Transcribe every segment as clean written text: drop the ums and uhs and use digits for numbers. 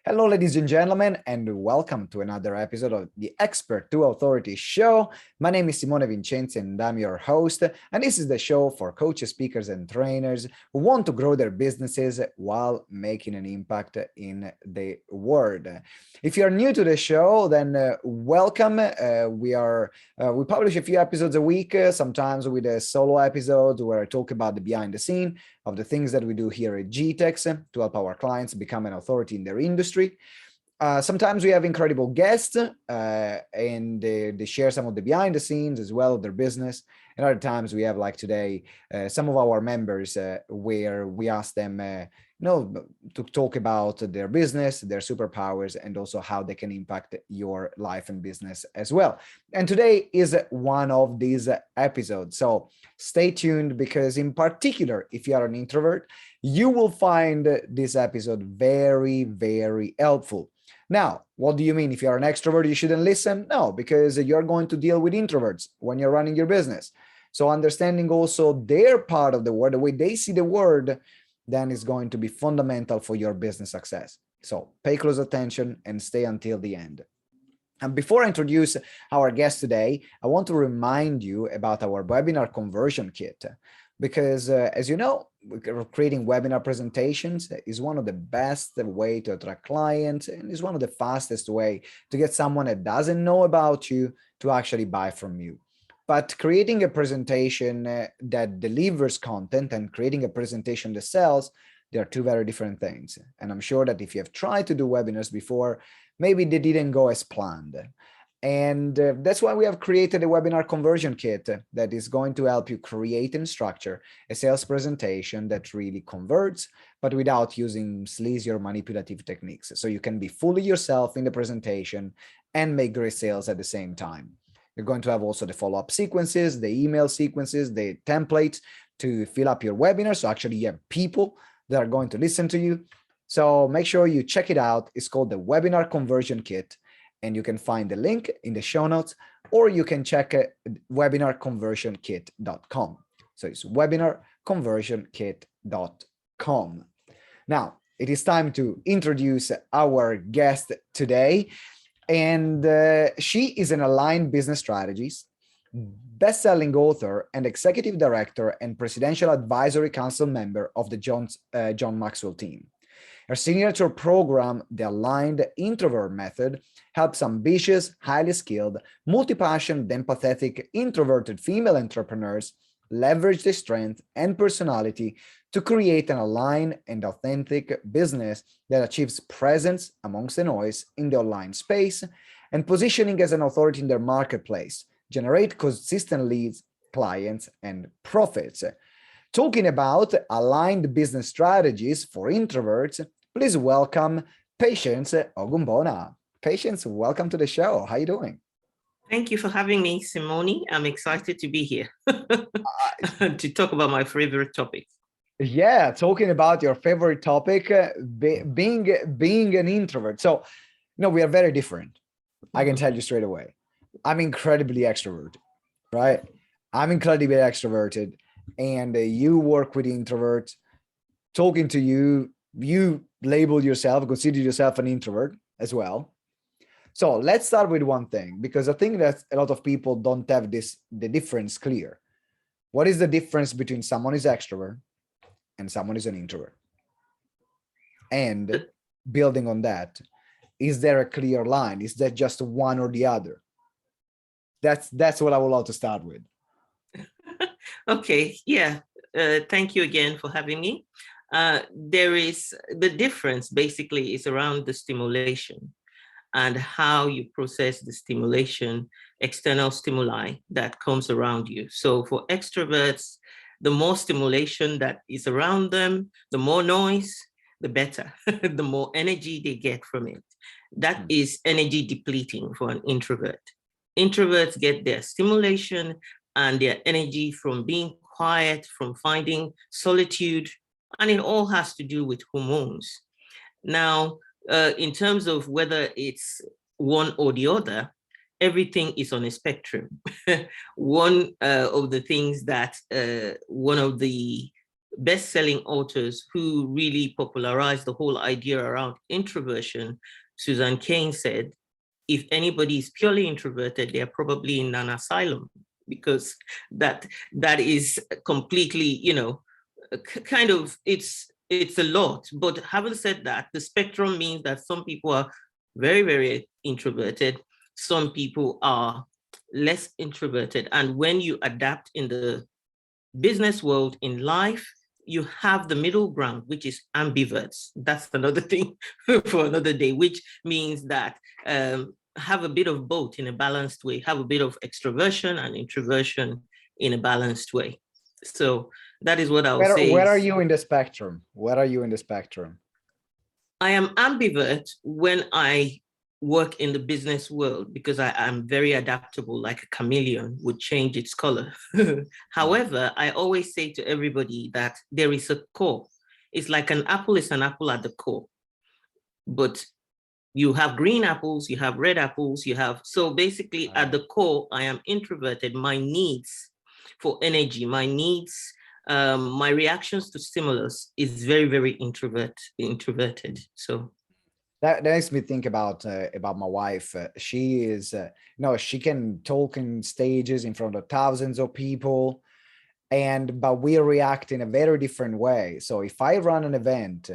Hello, ladies and gentlemen, and welcome to another episode of the Expert to Authority show. My name is Simone Vincenzi, and I'm your host. And this is the show for coaches, speakers, and trainers who want to grow their businesses while making an impact in the world. If you're new to the show, then welcome. We publish a few episodes a week, sometimes with a solo episode where I talk about the behind the scene of the things that we do here at GTeX to help our clients become an authority in their industry. Sometimes we have incredible guests and they share some of the behind the scenes as well of their business. And other times we have, like today, some of our members where we ask them to talk about their business, their superpowers, and also how they can impact your life and business as well. And today is one of these episodes. So stay tuned, because in particular, if you are an introvert, you will find this episode very, very helpful. Now, what do you mean? If you're an extrovert, you shouldn't listen? No, because you're going to deal with introverts when you're running your business. So understanding also their part of the world, the way they see the world, then is going to be fundamental for your business success. So pay close attention and stay until the end. And before I introduce our guest today, I want to remind you about our webinar conversion kit. Because as you know, creating webinar presentations is one of the best way to attract clients, and is one of the fastest way to get someone that doesn't know about you to actually buy from you. But creating a presentation that delivers content and creating a presentation that sells, they are two very different things. And I'm sure that if you have tried to do webinars before, maybe they didn't go as planned. And that's why we have created a webinar conversion kit that is going to help you create and structure a sales presentation that really converts, but without using sleazy or manipulative techniques. So you can be fully yourself in the presentation and make great sales at the same time. You're going to have also the follow-up sequences, the email sequences, the templates to fill up your webinar. So actually you have people that are going to listen to you. So make sure you check it out. It's called the Webinar Conversion Kit. And you can find the link in the show notes, or you can check webinarconversionkit.com. So it's webinarconversionkit.com. Now, it is time to introduce our guest today. And she is an Aligned Business Strategist, best-selling author, and executive director and presidential advisory council member of the John Maxwell Team. Her signature program, the Aligned Introvert Method, helps ambitious, highly skilled, multi-passionate, empathetic, introverted female entrepreneurs leverage their strength and personality to create an aligned and authentic business that achieves presence amongst the noise in the online space and positioning as an authority in their marketplace, generate consistent leads, clients, and profits. Talking about aligned business strategies for introverts, please welcome Patience Ogunbona. Patience, welcome to the show. How are you doing? Thank you for having me, Simone. I'm excited to be here to talk about my favorite topic. Yeah, talking about your favorite topic, being an introvert. So, we are very different. I can tell you straight away. I'm incredibly extroverted, right? I'm incredibly extroverted, and you work with introverts. Talking to you, you label yourself, consider yourself an introvert as well. So let's start with one thing, because I think that a lot of people don't have the difference clear. What is the difference between someone is extrovert and someone is an introvert? And building on that, is there a clear line? Is that just one or the other? That's what I would love to start with. Okay, yeah. Thank you again for having me. There is the difference basically is around the stimulation and how you process the stimulation, external stimuli that comes around you. So for extroverts, the more stimulation that is around them, the more noise, the better, the more energy they get from it. That is energy depleting for an introvert. Introverts get their stimulation and their energy from being quiet, from finding solitude, and it all has to do with hormones. Now, in terms of whether it's one or the other, everything is on a spectrum. One of the things that one of the best-selling authors who really popularized the whole idea around introversion, Susan Cain said, if anybody is purely introverted, they're probably in an asylum, because that is completely, kind of, it's a lot. But having said that, the spectrum means that some people are very, very introverted. Some people are less introverted. And when you adapt in the business world, in life, you have the middle ground, which is ambiverts. That's another thing for another day, which means that have a bit of both in a balanced way, have a bit of extroversion and introversion in a balanced way. So that is what I would say. Where are you in the spectrum? Where are you in the spectrum? I am ambivert when I work in the business world, because I am very adaptable, like a chameleon would change its color. However, I always say to everybody that there is a core. It's like an apple is an apple at the core. But you have green apples, you have red apples, so basically at the core, I am introverted. My needs for energy, my needs, my reactions to stimulus is very, very introverted. So that makes me think about my wife. She is she can talk in stages in front of thousands of people, but we react in a very different way. So if I run an event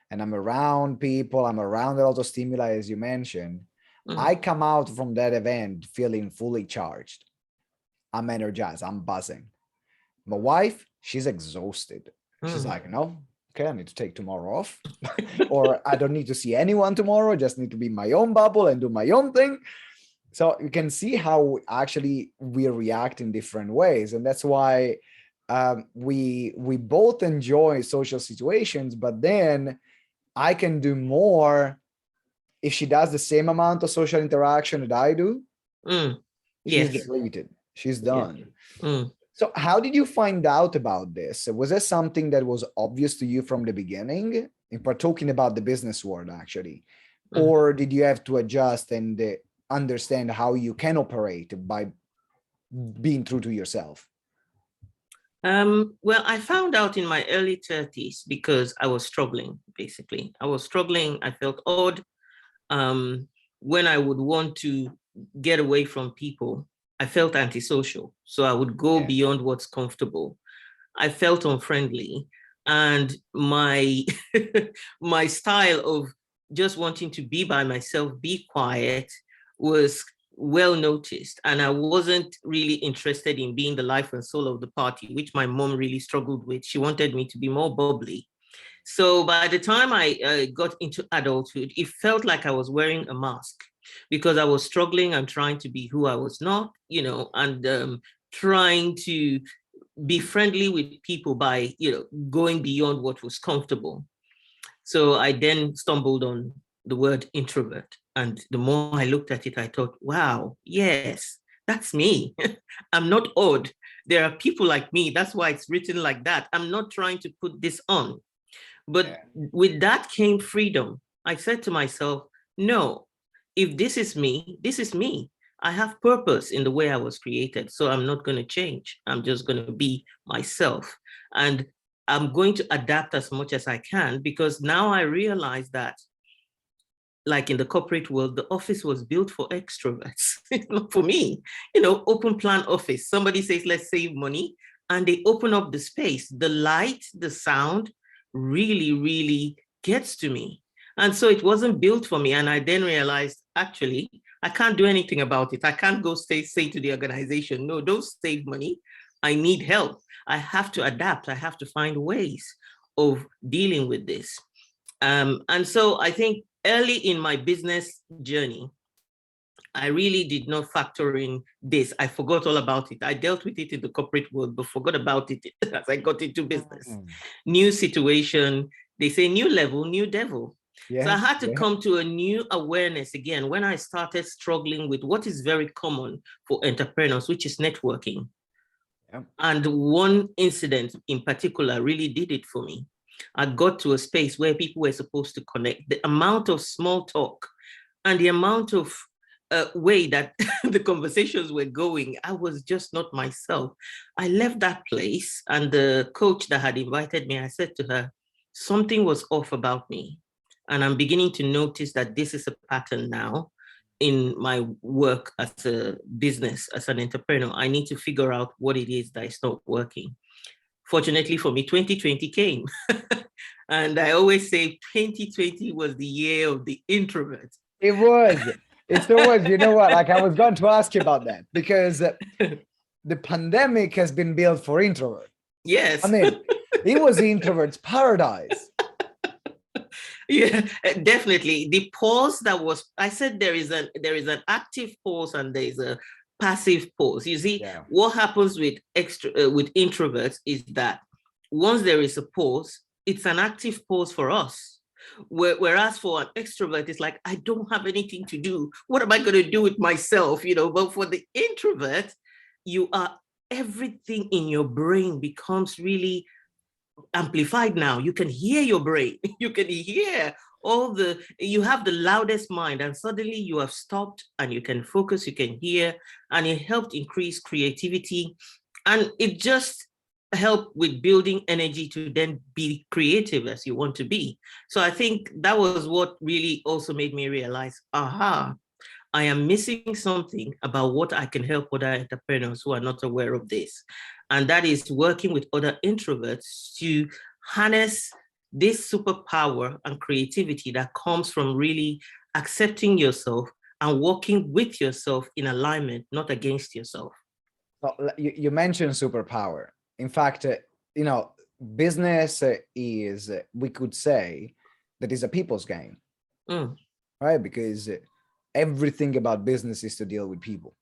and I'm around people, I'm around a lot of stimuli, as you mentioned, I come out from that event feeling fully charged. I'm energized, I'm buzzing. My wife, she's exhausted. She's like, no, okay, I need to take tomorrow off. Or I don't need to see anyone tomorrow, just need to be in my own bubble and do my own thing. So you can see how actually we react in different ways. And that's why we both enjoy social situations, but then I can do more if she does the same amount of social interaction that I do. She's depleted. She's done. So how did you find out about this? Was there something that was obvious to you from the beginning? If we're talking about the business world, actually, or did you have to adjust and understand how you can operate by being true to yourself? Well, I found out in my early 30s because I was struggling, basically. I was struggling. I felt odd. When I would want to get away from people, I felt antisocial. So I would go beyond what's comfortable. I felt unfriendly. And my my style of just wanting to be by myself, be quiet, was well noticed. And I wasn't really interested in being the life and soul of the party, which my mom really struggled with. She wanted me to be more bubbly. So by the time I got into adulthood, it felt like I was wearing a mask, because I was struggling and trying to be who I was not, and trying to be friendly with people by, going beyond what was comfortable. So I then stumbled on the word introvert. And the more I looked at it, I thought, wow, yes, that's me. I'm not odd. There are people like me. That's why it's written like that. I'm not trying to put this on. But with that came freedom. I said to myself, no, if this is me, this is me. I have purpose in the way I was created. So I'm not going to change. I'm just going to be myself. And I'm going to adapt as much as I can, because now I realize that, like in the corporate world, the office was built for extroverts, not for me. Open plan office. Somebody says, let's save money. And they open up the space. The light, the sound really, really gets to me. And so it wasn't built for me. And I then realized, actually, I can't do anything about it. I can't go say to the organization, no, don't save money. I need help. I have to adapt. I have to find ways of dealing with this. And so I think early in my business journey, I really did not factor in this. I forgot all about it. I dealt with it in the corporate world, but forgot about it as I got into business. New situation. They say new level, new devil. So I had to come to a new awareness again when I started struggling with what is very common for entrepreneurs, which is networking. And one incident in particular really did it for me. I got to a space where people were supposed to connect. The amount of small talk and the amount of way that the conversations were going, I was just not myself. I left that place, and the coach that had invited me, I said to her, something was off about me. And I'm beginning to notice that this is a pattern now in my work as a business, as an entrepreneur. I need to figure out what it is that is not working. Fortunately for me, 2020 came. And I always say 2020 was the year of the introvert. It was. It still was. You know what? Like, I was going to ask you about that, because the pandemic has been built for introverts. Yes. I mean, it was the introvert's paradise. Yeah, definitely. The pause that was, I said there is an active pause and there is a passive pause. You see, what happens with with introverts is that once there is a pause, it's an active pause for us. Whereas for an extrovert, it's like, I don't have anything to do. What am I going to do with myself? But for the introvert, everything in your brain becomes really amplified now. You can hear your brain. You can hear you have the loudest mind, and suddenly you have stopped and you can focus, you can hear, and it helped increase creativity. And it just helped with building energy to then be creative as you want to be. So I think that was what really also made me realize, I am missing something about what I can help other entrepreneurs who are not aware of this. And that is working with other introverts to harness this superpower and creativity that comes from really accepting yourself and working with yourself in alignment, not against yourself. Well, you mentioned superpower. In fact, business is, we could say, that is a people's game, right? Because everything about business is to deal with people.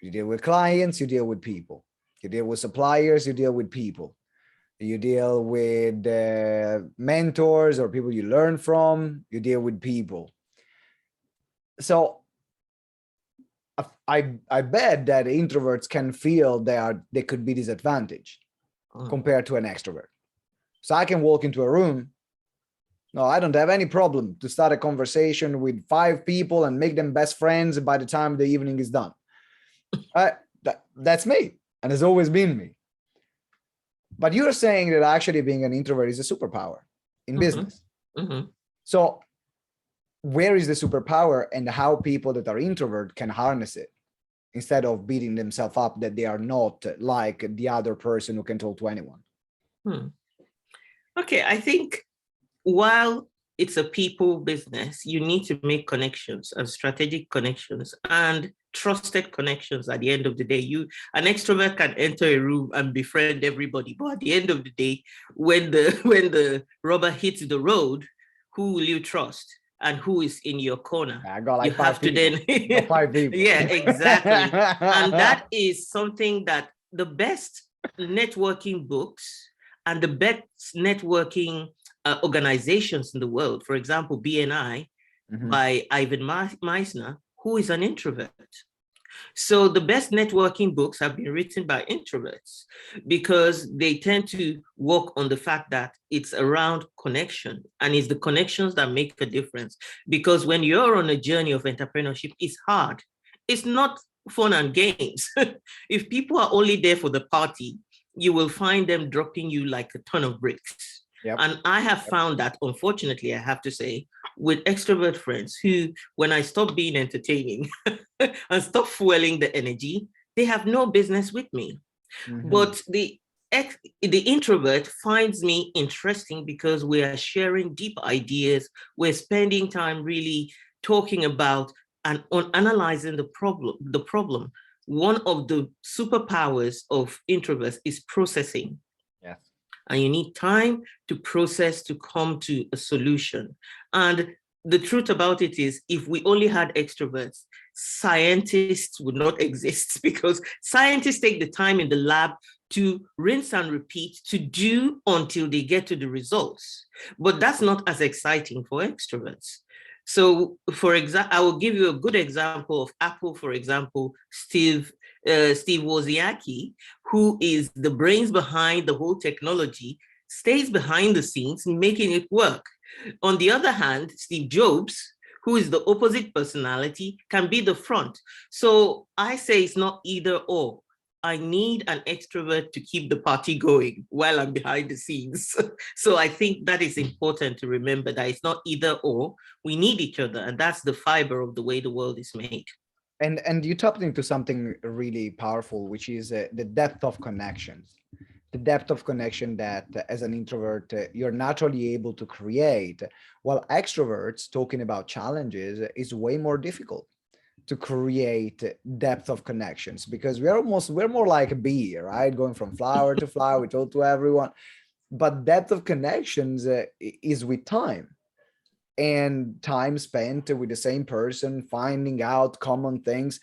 You deal with clients, you deal with people. You deal with suppliers, you deal with people. You deal with mentors or people you learn from, you deal with people. So I bet that introverts can feel they could be disadvantaged compared to an extrovert. So I can walk into a room. No, I don't have any problem to start a conversation with 5 people and make them best friends by the time the evening is done. That's me, and has always been me. But you're saying that actually being an introvert is a superpower in business. So where is the superpower, and how people that are introvert can harness it instead of beating themselves up that they are not like the other person who can talk to anyone? Okay, I think while it's a people business, you need to make connections and strategic connections and trusted connections. At the end of the day, an extrovert can enter a room and befriend everybody, but at the end of the day, when the rubber hits the road, who will you trust and who is in your corner? I got like you have to then 5 people. Yeah, exactly. And that is something that the best networking books and the best networking organizations in the world, for example, BNI by Ivan Meisner, who is an introvert. So the best networking books have been written by introverts because they tend to work on the fact that it's around connection, and it's the connections that make a difference. Because when you're on a journey of entrepreneurship, it's hard. It's not fun and games. If people are only there for the party, you will find them dropping you like a ton of bricks. And I have found that, unfortunately, I have to say, with extrovert friends who, when I stop being entertaining and stop fueling the energy, they have no business with me. But the introvert finds me interesting because we are sharing deep ideas. We're spending time really talking about and on analyzing the problem. One of the superpowers of introverts is processing. And you need time to process to come to a solution. And the truth about it is, if we only had extroverts, scientists would not exist, because scientists take the time in the lab to rinse and repeat, to do until they get to the results. But that's not as exciting for extroverts. So, for example, I will give you a good example of Apple, for example, Steve Wozniacki, who is the brains behind the whole technology, stays behind the scenes making it work. On the other hand, Steve Jobs, who is the opposite personality, can be the front. So I say it's not either or. I need an extrovert to keep the party going while I'm behind the scenes. So I think that is important to remember, that it's not either or. We need each other, and that's the fiber of the way the world is made. And you tapped into something really powerful, which is the depth of connections. The depth of connection that as an introvert, you're naturally able to create, while extroverts, talking about challenges, is way more difficult to create depth of connections, because we're more like a bee, right? Going from flower to flower, we talk to everyone. But depth of connections is with time, and time spent with the same person, finding out common things.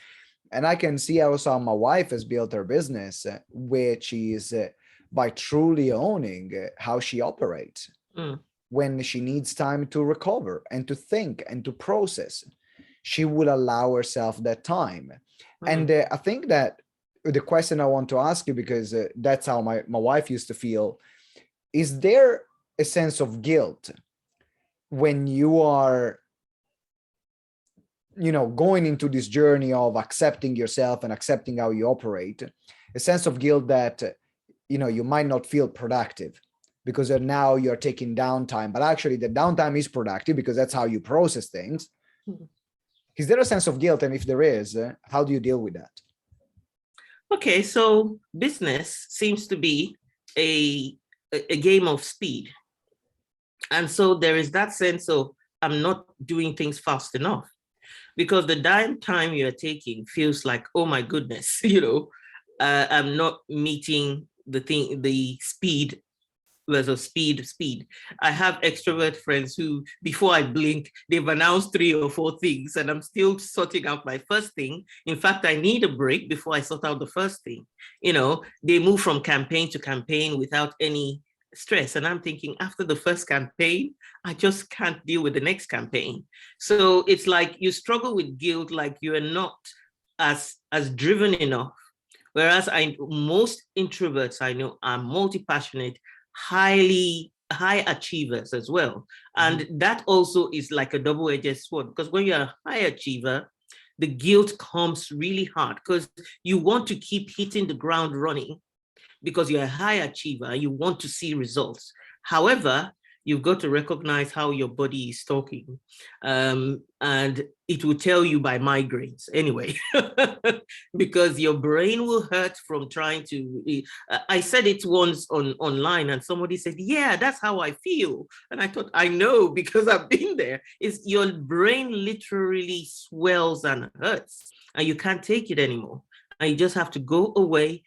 And I can see also how my wife has built her business, which is by truly owning how she operates. When she needs time to recover and to think and to process, she will allow herself that time. And I think that the question I want to ask you, because that's how my wife used to feel, is there a sense of guilt when you are, going into this journey of accepting yourself and accepting how you operate, a sense of guilt that, you might not feel productive because now you're taking downtime, but actually the downtime is productive because that's how you process things. Is there a sense of guilt? And if there is, how do you deal with that? Okay, so business seems to be a game of speed. And so there is that sense of, I'm not doing things fast enough, because the time you're taking feels like, oh my goodness, I'm not meeting the speed versus speed. I have extrovert friends who, before I blink, they've announced 3 or 4 things, and I'm still sorting out my first thing. In fact, I need a break before I sort out the first thing. They move from campaign to campaign without any stress. And I'm thinking, after the first campaign, I just can't deal with the next campaign. So it's like you struggle with guilt, like you are not as driven enough. Whereas most introverts I know are multi-passionate, high achievers as well. And that also is like a double-edged sword, because when you're a high achiever, the guilt comes really hard because you want to keep hitting the ground running because you're a high achiever, you want to see results. However, you've got to recognize how your body is talking. And it will tell you by migraines anyway, because your brain will hurt from trying to, I said it once online and somebody said, yeah, that's how I feel. And I thought, I know, because I've been there. It's your brain literally swells and hurts and you can't take it anymore. And you just have to go away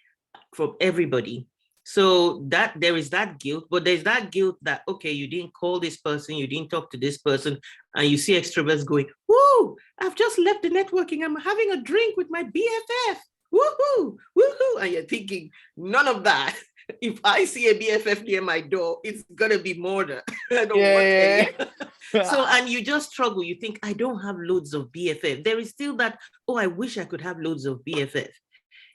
from everybody. So that there is that guilt, but there's that guilt that, okay, you didn't call this person, you didn't talk to this person, and you see extroverts going, woo, I've just left the networking, I'm having a drink with my BFF, woohoo, woohoo, and you're thinking, none of that. If I see a BFF near my door, it's gonna be murder. I don't want any. So, and you just struggle, you think, I don't have loads of BFF. There is still that, oh, I wish I could have loads of BFF.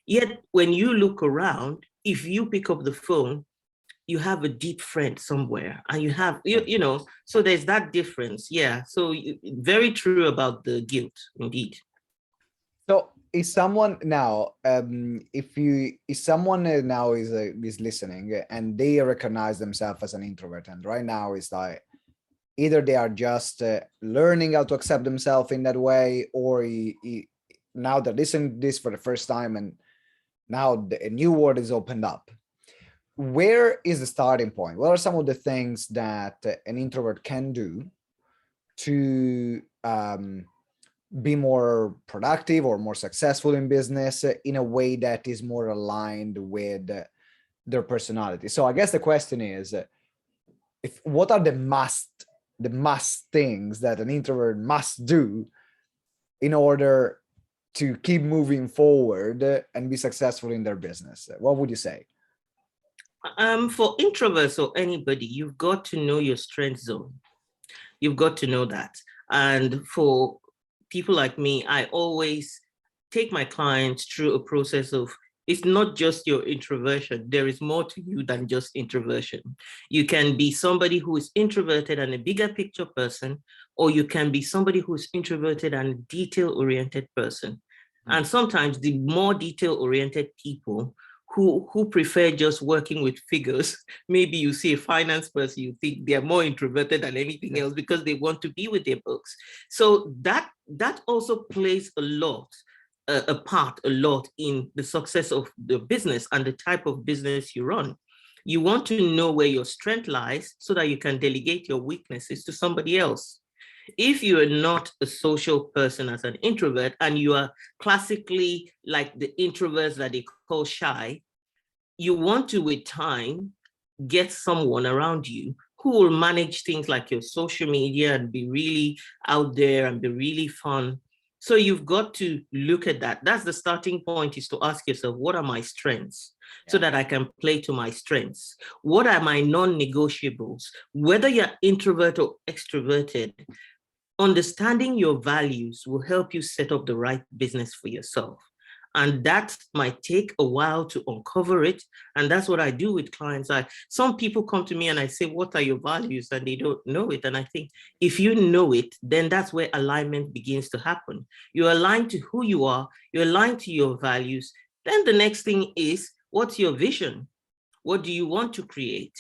Yet when you look around, if you pick up the phone, you have a deep friend somewhere, and you have, so there's that difference. Yeah. So very true about the guilt, indeed. So is someone now, someone now is listening and they recognize themselves as an introvert, and right now it's like, either they are just learning how to accept themselves in that way, or now they're listening to this for the first time and now a new world is opened up. Where is the starting point? What are some of the things that an introvert can do to be more productive or more successful in business in a way that is more aligned with their personality? So I guess the question is, what are the must things that an introvert must do in order to keep moving forward and be successful in their business? What would you say? For introverts or anybody, you've got to know your strength zone. You've got to know that. And for people like me, I always take my clients through a process of It's not just your introversion. There is more to you than just introversion. You can be somebody who is introverted and a bigger picture person, or you can be somebody who is introverted and a detail-oriented person. And sometimes the more detail-oriented people who prefer just working with figures, maybe you see a finance person, you think they're more introverted than anything else because they want to be with their books. So that also plays a part in the success of the business and the type of business you run. You want to know where your strength lies so that you can delegate your weaknesses to somebody else. If you are not a social person as an introvert and you are classically like the introverts that they call shy, you want to, with time, get someone around you who will manage things like your social media and be really out there and be really fun. So you've got to look at that. That's the starting point, is to ask yourself, what are my strengths? So that I can play to my strengths. What are my non-negotiables? Whether you're introvert or extroverted, understanding your values will help you set up the right business for yourself. And that might take a while to uncover it. And that's what I do with clients. Some people come to me and I say, what are your values? And they don't know it. And I think if you know it, then that's where alignment begins to happen. You're aligned to who you are. You're aligned to your values. Then the next thing is, what's your vision? What do you want to create?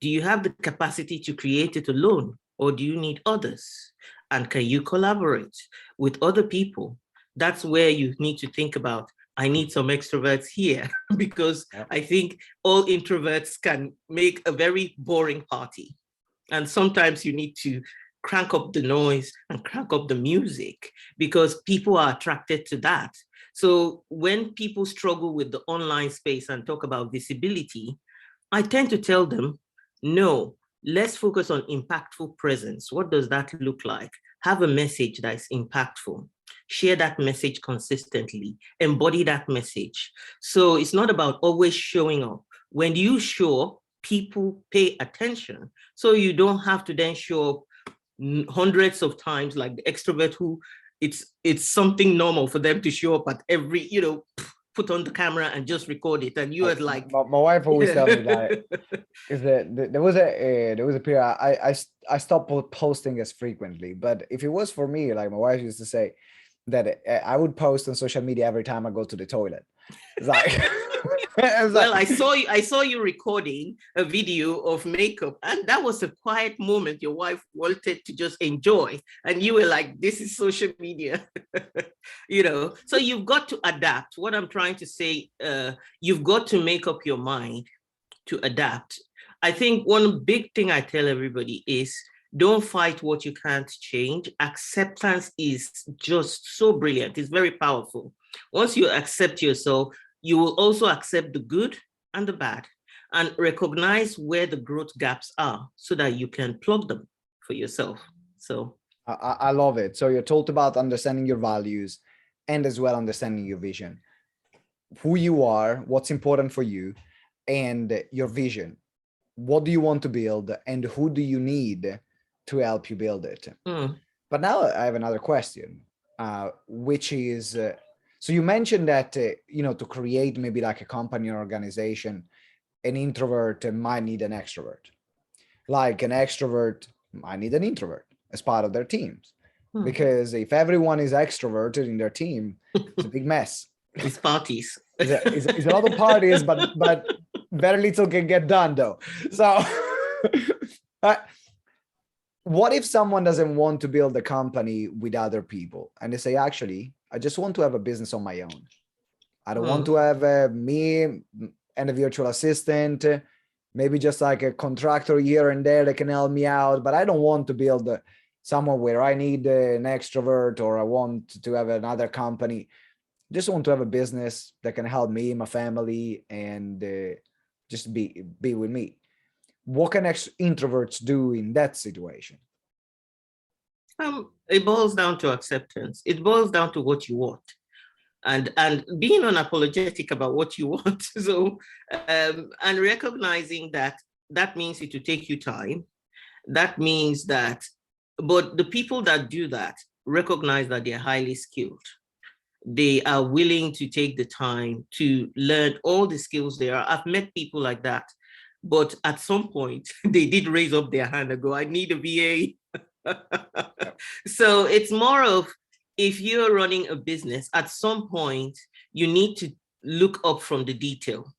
Do you have the capacity to create it alone? Or do you need others? And can you collaborate with other people? That's where you need to think about, I need some extroverts here, because I think all introverts can make a very boring party. And sometimes you need to crank up the noise and crank up the music because people are attracted to that. So when people struggle with the online space and talk about visibility, I tend to tell them, no, let's focus on impactful presence. What does that look like? Have a message that is impactful. Share that message consistently. Embody that message. So it's not about always showing up. When you show up, people pay attention. So you don't have to then show up hundreds of times like the extrovert who it's something normal for them to show up at every, put on the camera and just record it. And you are like, my wife always tells me that is that there was a period I stopped posting as frequently. But if it was for me, like my wife used to say that I would post on social media every time I go to the toilet. It's like, well, I saw you recording a video of makeup, and that was a quiet moment your wife wanted to just enjoy, and you were like, this is social media. So you've got to adapt. What I'm trying to say, you've got to make up your mind to adapt. I think one big thing I tell everybody is, don't fight what you can't change. Acceptance is just so brilliant. It's very powerful. Once you accept yourself, you will also accept the good and the bad and recognize where the growth gaps are so that you can plug them for yourself. So I love it. So you're talked about understanding your values and as well understanding your vision, who you are, what's important for you, and your vision. What do you want to build and who do you need to help you build it? But now I have another question, which is, so you mentioned that, to create maybe like a company or organization, an introvert might need an extrovert. Like an extrovert might need an introvert as part of their teams. Because if everyone is extroverted in their team, it's a big mess. It's parties. It's a lot of parties, but very little can get done though. So what if someone doesn't want to build a company with other people and they say, actually, I just want to have a business on my own. I don't want to have me and a virtual assistant, maybe just like a contractor here and there that can help me out, but I don't want to build somewhere where I need an extrovert or I want to have another company. Just want to have a business that can help me, my family, and just be with me. What can introverts do in that situation? It boils down to acceptance. It boils down to what you want, and being unapologetic about what you want. So, and recognizing that means it will take you time. That means that, but the people that do that recognize that they're highly skilled. They are willing to take the time to learn all the skills there are. I've met people like that, but at some point they did raise up their hand and go, I need a VA. So it's more of, if you're running a business, at some point you need to look up from the detail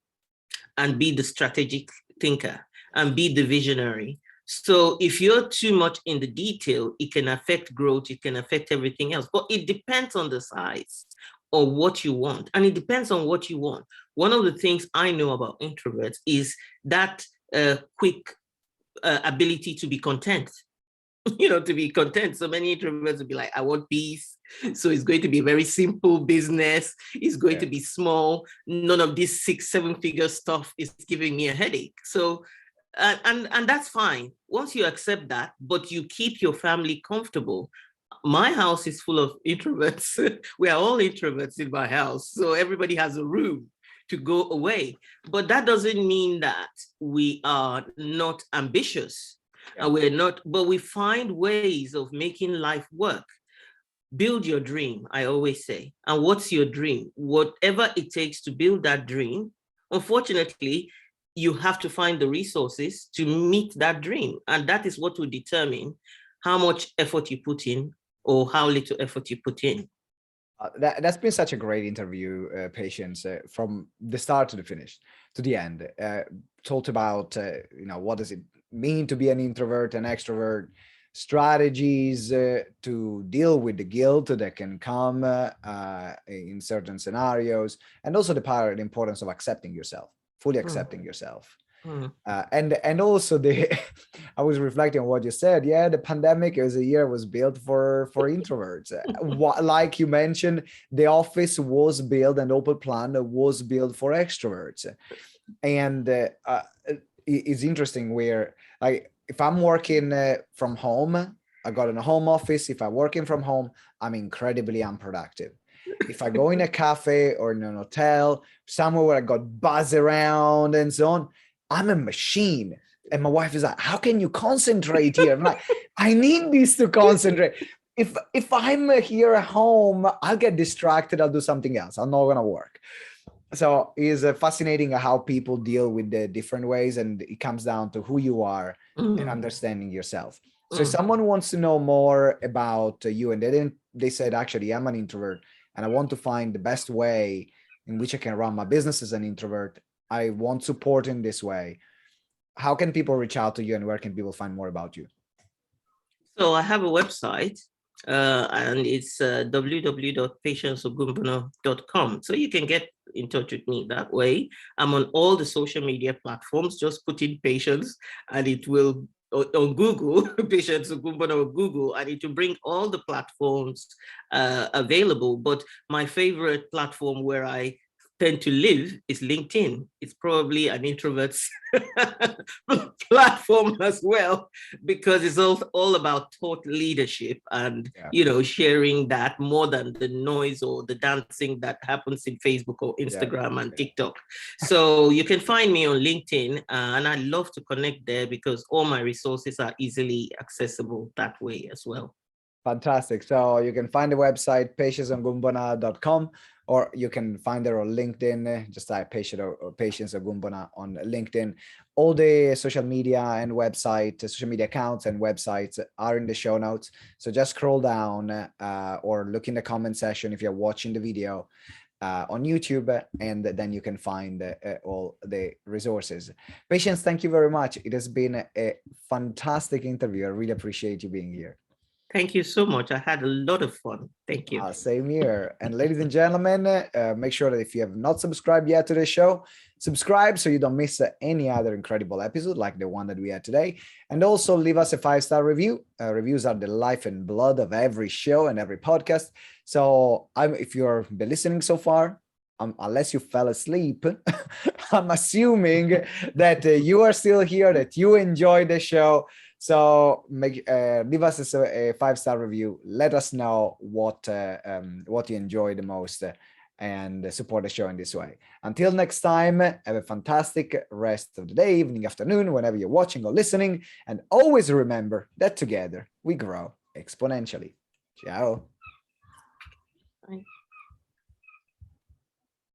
and be the strategic thinker and be the visionary. So if you're too much in the detail, it can affect growth, it can affect everything else, but it depends on the size or what you want. And it depends on what you want. One of the things I know about introverts is that quick ability to be content. To be content. So many introverts will be like, I want peace. So it's going to be a very simple business. It's going to be small. None of this 6-7 figure stuff is giving me a headache. So, and that's fine. Once you accept that, but you keep your family comfortable. My house is full of introverts. We are all introverts in my house. So everybody has a room to go away. But that doesn't mean that we are not ambitious. We're not, but we find ways of making life work. Build your dream, I always say. And what's your dream? Whatever it takes to build that dream, unfortunately, you have to find the resources to meet that dream. And that is what will determine how much effort you put in or how little effort you put in. That's been such a great interview, Patience, from the start to the finish, to the end. Talked about, what does it mean to be an introvert and extrovert, strategies to deal with the guilt that can come in certain scenarios, and also the importance of accepting yourself, fully accepting yourself. And also I was reflecting on what you said. Yeah, the pandemic was a year was built for introverts. Like you mentioned, the office was built and Open Plan was built for extroverts. And it's interesting where, like, if I'm working from home, I got in a home office. If I'm working from home, I'm incredibly unproductive. If I go in a cafe or in an hotel, somewhere where I got buzz around and so on, I'm a machine. And my wife is like, how can you concentrate here? I'm like, I need this to concentrate. If I'm here at home, I'll get distracted. I'll do something else. I'm not going to work. So it's fascinating how people deal with the different ways, and it comes down to who you are and understanding yourself. So if someone wants to know more about you, and they said, actually, I'm an introvert and I want to find the best way in which I can run my business as an introvert, I want support in this way, how can people reach out to you, and where can people find more about you? So I have a website, and it's www.patienceogunbona.com. So you can get in touch with me that way. I'm on all the social media platforms. Just put in Patience and it will, on Google, Patience Ogunbona or Google, and it will bring all the platforms available. But my favorite platform where I tend to live is LinkedIn. It's probably an introvert's platform as well, because it's all about thought leadership and sharing that more than the noise or the dancing that happens in Facebook or Instagram and TikTok. So you can find me on LinkedIn, and I love to connect there because all my resources are easily accessible that way as well. Fantastic. So you can find the website patienceogunbona.com, or you can find her on LinkedIn. Just type Patience Ogunbona on LinkedIn. All the social media and social media accounts and websites are in the show notes. So just scroll down or look in the comment section if you're watching the video on YouTube, and then you can find all the resources. Patience, thank you very much. It has been a fantastic interview. I really appreciate you being here. Thank you so much. I had a lot of fun. Thank you. Same here. And ladies and gentlemen, make sure that if you have not subscribed yet to the show, subscribe so you don't miss any other incredible episode like the one that we had today. And also leave us a 5-star review. Reviews are the life and blood of every show and every podcast. So if you're been listening so far, unless you fell asleep, I'm assuming that you are still here, that you enjoyed the show. So leave us a 5-star review. Let us know what you enjoy the most, and support the show in this way. Until next time, have a fantastic rest of the day, evening, afternoon, whenever you're watching or listening. And always remember that together we grow exponentially. Ciao. Bye.